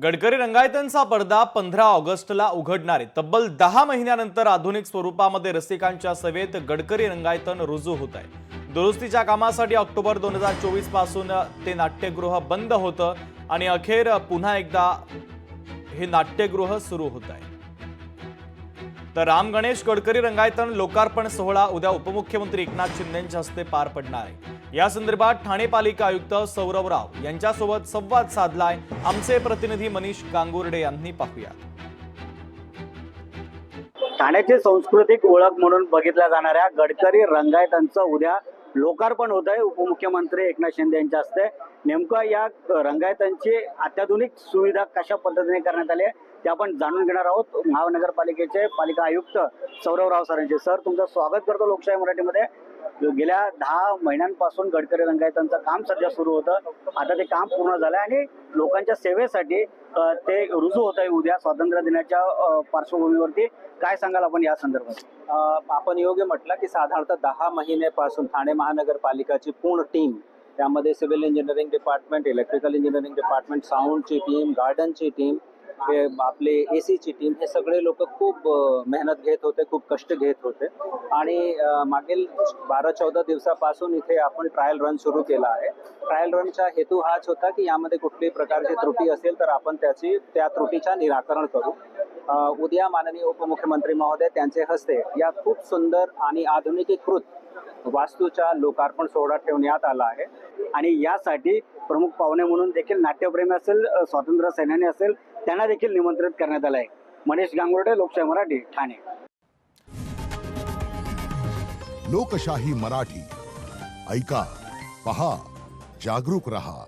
गडकरी रंगायतांचा पडदा 15 ऑगस्टला उघडणारे तब्बल 10 महिन्यानंतर आधुनिक स्वरूपामध्ये रसिकांच्या सेवेत गडकरी रंगायतन रुजू होत आहे। दुरुस्तीच्या कामासाठी ऑक्टोबर 2024 पासून ते नाट्यगृह बंद होतं आणि अखेर पुन्हा एकदा हे नाट्यगृह सुरू होत आहे। तर राम गणेश गडकरी रंगायतन लोकार्पण सोहळा उद्या उपमुख्यमंत्री एकनाथ शिंदेंच्या हस्ते पार पडणार आहे। या संदर्भात ठाणे पालिका आयुक्त सौरव राव यांच्यासोबत संवाद साधलाय आमचे प्रतिनिधी मनीष गांगुर्डे यांनी। पाहूया। ठाण्याची सांस्कृतिक ओळख म्हणून बघितल्या जाणाऱ्या गडकरी रंगायतांचं उद्या लोकार्पण होत आहे उपमुख्यमंत्री एकनाथ शिंदे यांच्या हस्ते। नेमकं या रंगायतांची अत्याधुनिक सुविधा कशा पद्धतीने करण्यात आली आहे ते आपण जाणून घेणार आहोत। महानगरपालिकेचे पालिका आयुक्त सौरव राव सरांचे। सर, तुमचं स्वागत करतो लोकशाही मराठीमध्ये। गेल्या 10 महिन्यांपासून गडकरी रंगायतांचं काम सध्या सुरू होतं, आता ते काम पूर्ण झालं आणि लोकांच्या सेवेसाठी ते रुजू होत आहे उद्या स्वातंत्र्य दिनाच्या पार्श्वभूमीवरती। काय सांगाल आपण या संदर्भात? आपण योग्य म्हटलं की साधारणतः 10 महिन्यापासून ठाणे महानगरपालिकाची पूर्ण टीम, त्यामध्ये civil engineering department, electrical engineering department, साऊंडची टीम, गार्डनची टीम, आपले एसीची टीम, हे सगळे लोक खूप मेहनत घेत होते, खूप कष्ट घेत होते आणि मागील 12-14 दिवसापासून इथे आपण ट्रायल रन सुरू केला आहे। ट्रायल रनचा हेतू हाच होता की यामध्ये कुठल्याही प्रकारची त्रुटी असेल तर आपण त्या त्रुटीचा निराकरण करू। उद्या माननीय उपमुख्यमंत्री महोदय त्यांचे हस्ते या खूप सुंदर आणि आधुनिकीकृत वास्तूचा लोकार्पण सोहळा ठेवण्यात आला आहे आणि यासाठी प्रमुख पाहुणे म्हणून देखील नाट्यप्रेमी असेल, स्वातंत्र्य सेनानी असेल, त्यांना देखील निमंत्रित करण्यात आलं आहे। मनीष गांगुर्डे, लोकशाही मराठी, ठाणे। लोकशाही मराठी ऐका, पहा, जागरूक रहा।